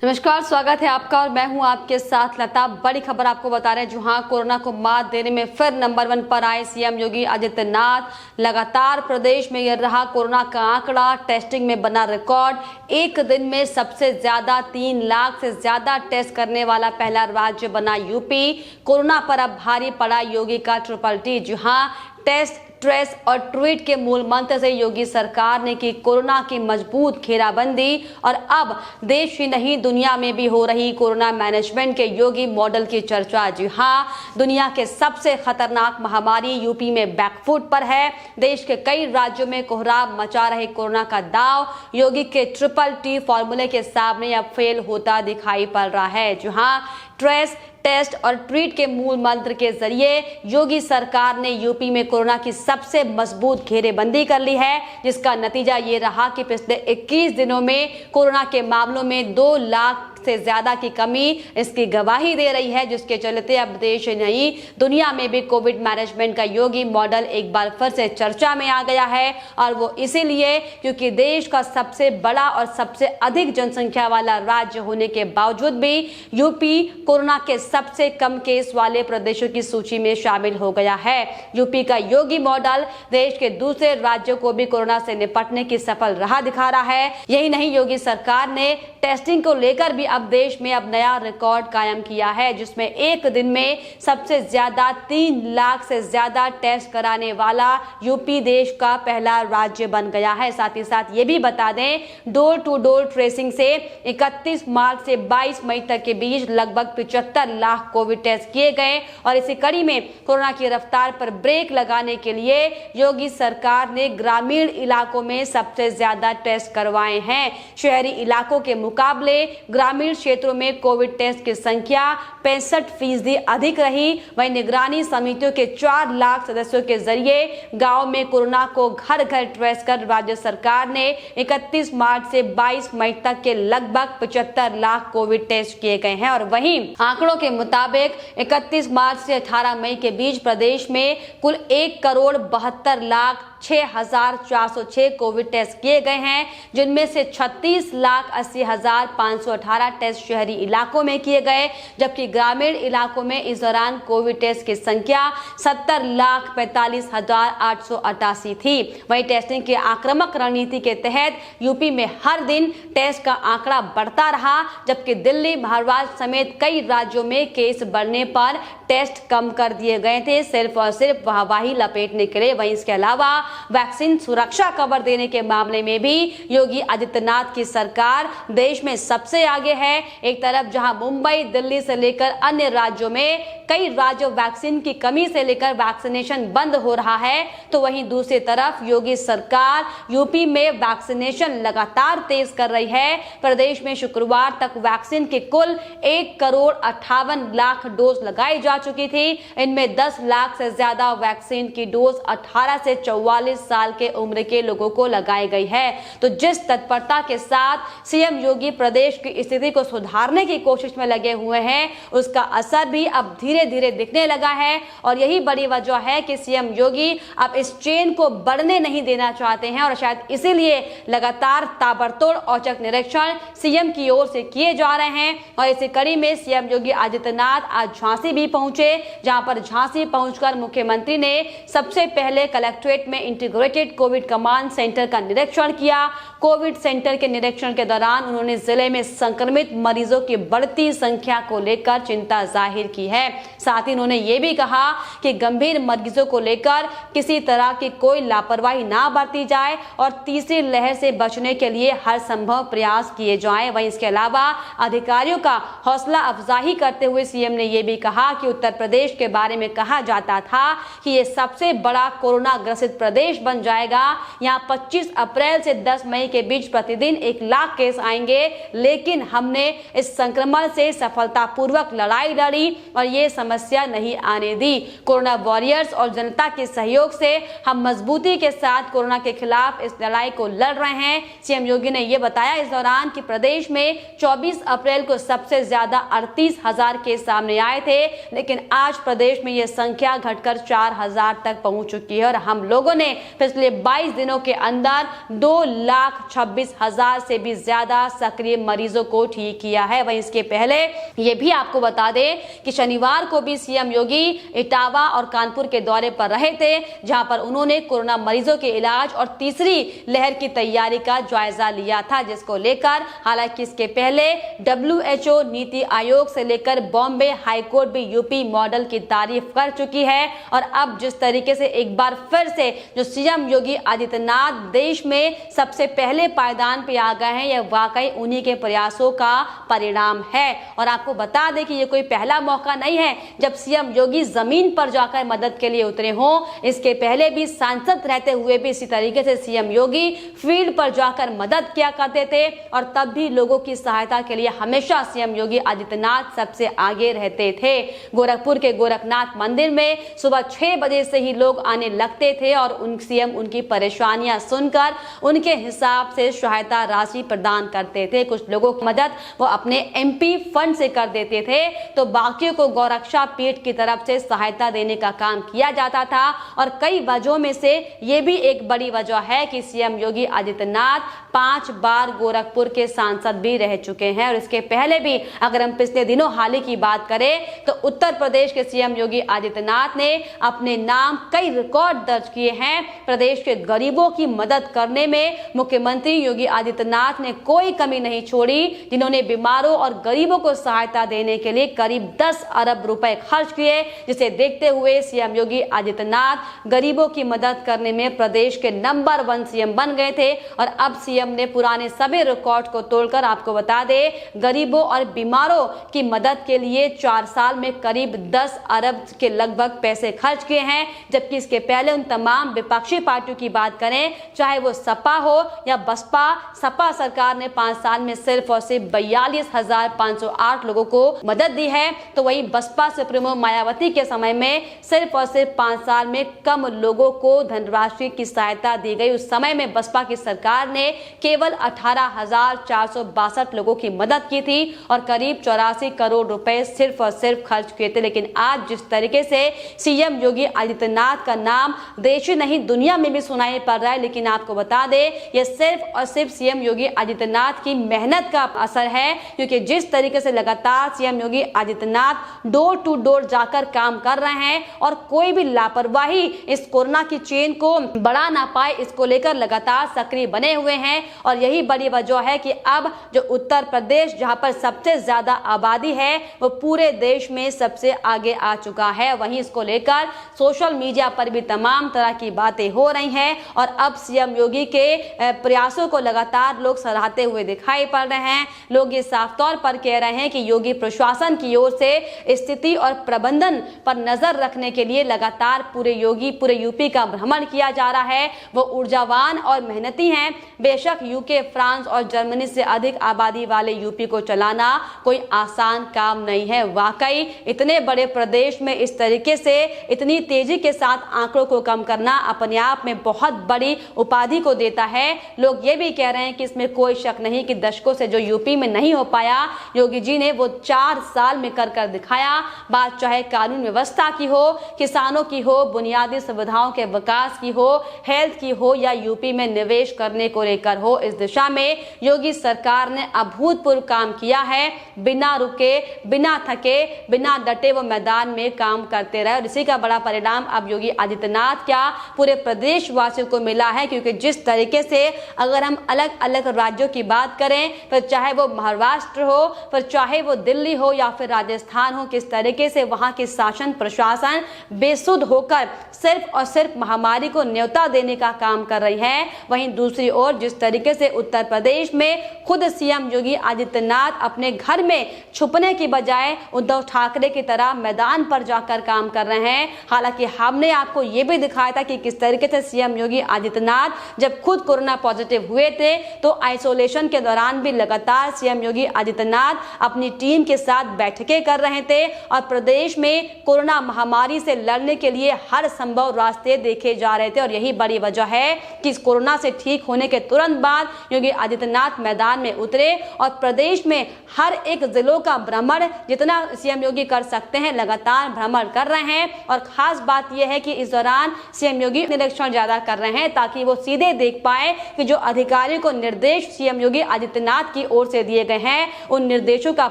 नमस्कार, स्वागत है आपका और मैं हूं आपके साथ लता। बड़ी खबर आपको बता रहे हैं, जहां कोरोना को मात देने में फिर नंबर 1 पर आए सीएम योगी आदित्यनाथ। लगातार प्रदेश में यह रहा कोरोना का आंकड़ा, टेस्टिंग में बना रिकॉर्ड। एक दिन में सबसे ज्यादा 3 लाख से ज्यादा टेस्ट करने वाला पहला राज्य बना यूपी। कोरोना पर अब भारी पड़ा योगी का ट्रिपल टी। जहां टेस्ट, ट्रेस और ट्रीट के मूल मंत्र से योगी सरकार ने की कोरोना की मजबूत घेराबंदी और अब देश ही नहीं दुनिया में भी हो रही कोरोना मैनेजमेंट के योगी मॉडल की चर्चा। जी हां, दुनिया के सबसे खतरनाक महामारी यूपी में बैकफुट पर है। देश के कई राज्यों में कोहराम मचा रहे कोरोना का दांव योगी के ट्रिपल टी फॉर्मूले के सामने अब फेल होता दिखाई पड़ रहा है। जहां ट्रेस, टेस्ट और ट्रीट के मूल मंत्र के जरिए योगी सरकार ने यूपी में कोरोना की सबसे मजबूत घेरेबंदी कर ली है, जिसका नतीजा ये रहा कि पिछले 21 दिनों में कोरोना के मामलों में 2 लाख से ज्यादा की कमी इसकी गवाही दे रही है, जिसके चलते अब देश नहीं दुनिया में भी कोविड मैनेजमेंट का योगी मॉडल एक बार फिर से चर्चा में आ गया है। और वो इसीलिए क्योंकि देश का सबसे बड़ा और सबसे अधिक जनसंख्या वाला राज्य होने के बावजूद भी यूपी कोरोना के सबसे कम केस वाले प्रदेशों की सूची में शामिल हो गया है। यूपी का योगी मॉडल देश के दूसरे राज्यों को भी कोरोना से निपटने की सफल राह दिखा रहा है। यही नहीं, योगी सरकार ने टेस्टिंग को लेकर भी अब देश में अब नया रिकॉर्ड कायम किया है, जिसमें एक दिन में सबसे ज्यादा 3 लाख से ज्यादा टेस्ट कराने वाला यूपी देश का पहला राज्य बन गया है। साथ ही साथ ये भी बता दें, डोर टू डोर ट्रेसिंग से 31 मार्च से 22 मई तक के बीच लगभग 75 लाख कोविड टेस्ट किए गए। और इसी कड़ी में कोरोना की रफ्तार पर ब्रेक लगाने के लिए योगी सरकार ने ग्रामीण इलाकों में सबसे ज्यादा टेस्ट करवाए हैं। शहरी इलाकों के मुकाबले ग्रामीण क्षेत्रों में कोविड टेस्ट की संख्या 65% अधिक रही। वहीं निगरानी समितियों के 4 लाख सदस्यों के जरिए गांव में कोरोना को घर घर ट्रेस कर राज्य सरकार ने 31 मार्च से 22 मई तक के लगभग 75 लाख कोविड टेस्ट किए गए हैं। और वहीं आंकड़ों के मुताबिक 31 मार्च से 18 मई के बीच प्रदेश में कुल 1,72,06,406 कोविड टेस्ट किए गए हैं, जिनमें से 36,80,518 टेस्ट शहरी इलाकों में किए गए, जबकि ग्रामीण इलाकों में इस दौरान कोविड टेस्ट की संख्या 70,45,888 थी। वहीं टेस्टिंग की आक्रामक रणनीति के तहत यूपी में हर दिन टेस्ट का आंकड़ा बढ़ता रहा, जबकि दिल्ली, महाराष्ट्र समेत कई राज्यों में केस बढ़ने पर टेस्ट कम कर दिए गए थे, सिर्फ और सिर्फ वाहवाही लपेटने के लिए। वहीं इसके अलावा वैक्सीन सुरक्षा कवर देने के मामले में भी योगी आदित्यनाथ की सरकार देश में सबसे आगे है। एक तरफ जहां मुंबई, दिल्ली से लेकर अन्य राज्यों में कई राज्यों वैक्सीन की कमी से लेकर वैक्सीनेशन बंद हो रहा है, तो वहीं दूसरी तरफ योगी सरकार यूपी में वैक्सीनेशन लगातार तेज कर रही है। प्रदेश में शुक्रवार तक वैक्सीन के कुल 1,58,00,000 डोज लगाई जा चुकी थी। इनमें 10 लाख से ज्यादा वैक्सीन की डोज 18 से 44 साल के उम्र के लोगों को लगाई गई है। तो जिस तत्परता के साथ सीएम योगी प्रदेश की स्थिति को सुधारने की कोशिश में लगे हुए हैं, उसका असर भी अब धीरे धीरे दिखने लगा है। और यही बड़ी वजह है कि सीएम योगी अब इस चेन को बढ़ने नहीं देना चाहते हैं, और शायद इसीलिए लगातार ताबड़तोड़ औचक निरीक्षण सीएम की ओर से किए जा रहे हैं। और इसी कड़ी में सीएम योगी आदित्यनाथ आज झांसी भी पहुंचे, जहां पर झांसी पहुंचकर मुख्यमंत्री ने सबसे पहले कलेक्ट्रेट में इंटीग्रेटेड कोविड कमांड सेंटर का निरीक्षण किया। कोविड सेंटर के निरीक्षण के दौरान उन्होंने जिले में संक्रमित मरीजों की बढ़ती संख्या को लेकर चिंता जाहिर की है। साथ ही उन्होंने ये भी कहा कि गंभीर मरीजों को लेकर किसी तरह की कोई लापरवाही ना बरती जाए और तीसरी लहर से बचने के लिए हर संभव प्रयास किए जाएं। वहीं इसके अलावा अधिकारियों का हौसला अफजाई करते हुए सीएम ने यह भी कहा कि उत्तर प्रदेश के बारे में कहा जाता था कि यह सबसे बड़ा कोरोना ग्रसित प्रदेश बन जाएगा। यहाँ 25 अप्रैल से 10 मई के बीच प्रतिदिन 1 लाख केस आएंगे, लेकिन हमने इस संक्रमण से सफलतापूर्वक लड़ाई लड़ी और ये समस्या नहीं आने दी। कोरोना वॉरियर्स और जनता के सहयोग से हम मजबूती के साथ कोरोना के खिलाफ इस लड़ाई को लड़ रहे हैं। सीएम योगी ने यह बताया इस दौरान कि प्रदेश में 24 अप्रैल को सबसे ज्यादा 38,000 केस सामने आए थे, लेकिन आज प्रदेश में यह संख्या घटकर 4,000 तक पहुंच चुकी है। और हम लोगों ने पिछले 22 दिनों के अंदर 2 लाख 1,26,000 से भी ज्यादा सक्रिय मरीजों को ठीक किया है। वहीं इसके पहले ये भी आपको बता दें कि शनिवार को भी सीएम योगी इटावा और कानपुर के दौरे पर रहे थे, जहां पर उन्होंने कोरोना मरीजों के इलाज और तीसरी लहर की तैयारी का जायजा लिया था, जिसको लेकर हालांकि इसके पहले WHO, नीति आयोग से लेकर बॉम्बे हाईकोर्ट भी यूपी मॉडल की तारीफ कर चुकी है। और अब जिस तरीके से एक बार फिर से जो सीएम योगी आदित्यनाथ देश में सबसे पहले पायदान पे आ गए हैं, यह वाकई उन्हीं के प्रयासों का परिणाम है। और आपको बता दें कि ये कोई पहला मौका नहीं है जब सीएम योगी जमीन पर जाकर मदद के लिए उतरे हों। इसके पहले भी सांसद रहते हुए भी इसी तरीके से सीएम योगी फील्ड पर जाकर मदद किया करते थे और तब भी लोगों की सहायता के लिए हमेशा सीएम योगी आदित्यनाथ सबसे आगे रहते थे। गोरखपुर के गोरखनाथ मंदिर में सुबह 6 बजे से ही लोग आने लगते थे और सीएम उनकी परेशानियां सुनकर उनके हिसाब से सहायता राशि प्रदान करते थे। कुछ लोगों की मदद वो अपने MP फंड से कर देते थे, तो बाकियों को गौरक्षा पीठ की तरफ से सहायता देने का काम किया जाता था। और कई वजहों में से ये भी एक बड़ी वजह है कि सीएम योगी आदित्यनाथ 5 बार गोरखपुर के सांसद भी रह चुके हैं। और इसके पहले भी अगर हम पिछले दिनों हाल ही की बात करें तो उत्तर प्रदेश के सीएम योगी आदित्यनाथ ने अपने नाम कई रिकॉर्ड दर्ज किए हैं। प्रदेश के गरीबों की मदद करने में मुख्यमंत्री योगी आदित्यनाथ ने कोई कमी नहीं छोड़ी, जिन्होंने बीमारों और गरीबों को सहायता देने के लिए करीब 10 अरब रुपए खर्च किए, जिसे देखते हुए सीएम योगी आदित्यनाथ गरीबों की मदद करने में प्रदेश के नंबर 1 सीएम बन गए थे। और अब सीएम ने पुराने सभी रिकॉर्ड को तोड़कर आपको बता दे गरीबों और बीमारों की मदद के लिए 4 साल में करीब 10 अरब के लगभग पैसे खर्च किए हैं। जबकि इसके पहले उन तमाम विपक्षी पार्टियों की बात करें, चाहे वो सपा हो या बसपा, सपा सरकार ने 5 साल में सिर्फ और सिर्फ 42,508 लोगों को मदद दी है, तो वही बसपा सुप्रीमो मायावती के समय में सिर्फ और सिर्फ 5 साल में कम लोगों को धनराशि की सहायता दी गई। उस समय में बसपा की सरकार ने केवल 18,462 लोगों की मदद की थी और करीब 84 करोड़ रुपए सिर्फ और सिर्फ खर्च किए थे। लेकिन आज जिस तरीके से सीएम योगी आदित्यनाथ का नाम देश ही नहीं दुनिया में भी सुनाई पड़ रहा है, लेकिन आपको बता दें यह सिर्फ और सिर्फ सीएम योगी आदित्यनाथ की मेहनत का असर है, क्योंकि जिस तरीके से लगातार CM Yogi Adityanath door to door जाकर काम कर रहे हैं और कोई भी लापरवाही इस कोरोना की चेन को बढ़ा ना पाए, इसको लेकर लगातार सक्रिय बने हुए हैं। और यही बड़ी वजह है कि अब जो उत्तर प्रदेश जहां पर सबसे ज्यादा आबादी है वो पूरे देश में सबसे आगे आ चुका है। वहीं इसको लेकर सोशल मीडिया पर भी तमाम तरह की बातें हो रही हैं और अब सीएम योगी के प्रयासों को लगातार लोग सराहते हुए दिखाई पड़ रहे हैं। लोग ये साफ तौर पर कह रहे हैं कि योगी प्रशासन की ओर से स्थिति और प्रबंधन पर नजर रखने के लिए लगातार पूरे यूपी का भ्रमण किया जा रहा है। वो ऊर्जावान और मेहनती हैं। बेशक यूके, फ्रांस और जर्मनी से अधिक आबादी वाले यूपी को चलाना कोई आसान काम नहीं है। वाकई इतने बड़े प्रदेश में इस तरीके से इतनी तेजी के साथ आंकड़ों को कम करना अपने आप में बहुत बड़ी उपाधि को देता है। लोग ये भी कह रहे हैं कि इसमें कोई शक नहीं कि दशकों से जो यूपी में नहीं हो पाया, योगी जी ने वो 4 साल में कर दिखाया। बात चाहे कानून व्यवस्था की हो, किसानों की हो, बुनियादी सुविधाओं के विकास की हो, हेल्थ की हो या यूपी में निवेश करने को लेकर हो, इस दिशा में योगी सरकार ने अभूतपूर्व काम किया है। बिना रुके, बिना थके, बिना डटे वो मैदान में काम करते रहे और इसी का बड़ा परिणाम अब योगी आदित्यनाथ क्या पूरे प्रदेश वासियों को मिला है। क्योंकि जिस तरीके से अगर हम अलग अलग राज्यों की बात करें, फिर चाहे वो महाराष्ट्र हो, फिर चाहे वो दिल्ली हो या फिर राजस्थान हो, किस तरीके से वहां की शासन प्रशासन बेसुध होकर सिर्फ और सिर्फ महामारी को न्योता देने का काम कर रही है। वहीं दूसरी ओर जिस तरीके से उत्तर प्रदेश में खुद सीएम योगी आदित्यनाथ अपने घर में छुपने की बजाय उद्धव ठाकरे की तरह मैदान पर जाकर काम कर रहे हैं। हालांकि हमने आपको ये भी दिखाया था कि किस तरीके से सीएम योगी आदित्यनाथ जब खुद कोरोना पॉजिटिव हुए थे तो आइसोलेशन के दौरान भी लगातार सीएम योगी आदित्यनाथ अपनी टीम के साथ बैठकें कर रहे थे और प्रदेश में कोरोना महामारी से लड़ने के लिए हर संभव रास्ते देखे जा रहे थे। और यही बड़ी वजह है कि इस कोरोना से ठीक होने के तुरंत बाद योगी आदित्यनाथ मैदान में उतरे और प्रदेश में हर एक जिलों का भ्रमण जितना सीएम योगी कर सकते हैं लगातार भ्रमण कर रहे हैं। और खास बात यह है कि इस दौरान सीएम योगी निरीक्षण ज्यादा कर रहे हैं ताकि वो सीधे देख पाए कि जो अधिकारियों को निर्देश सीएम योगी आदित्यनाथ की ओर से दिए गए हैं उन निर्देशों का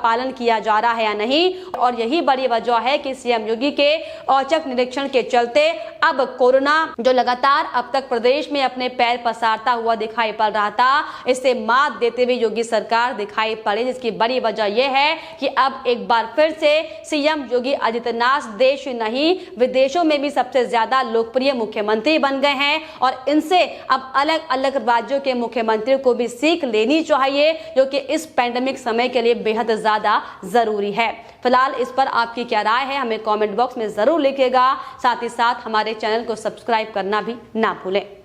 पालन किया जा रहा है या नहीं। और यही बड़ी वजह है कि सीएम योगी के औचक निरीक्षण के चलते अब कोरोना जो लगातार अब तक प्रदेश में अपने पैर पसारता हुआ दिखाई पड़ रहा था, इससे मात देते हुए योगी सरकार दिखाई पड़ी, जिसकी बड़ी वजह यह है कि अब एक बार फिर से सीएम योगी आदित्यनाथ देश नहीं विदेशों में भी सबसे ज्यादा लोकप्रिय मुख्यमंत्री बन गए हैं। और इनसे अब अलग अलग राज्यों के मुख्यमंत्रियों को भी सीख लेनी चाहिए, जो कि इस पैंडेमिक समय के लिए बेहद ज्यादा जरूरी है। फिलहाल इस पर आपकी क्या राय है हमें कमेंट बॉक्स में जरूर लिखिएगा। साथ ही साथ हमारे चैनल को सब्सक्राइब करना भी ना भूलें।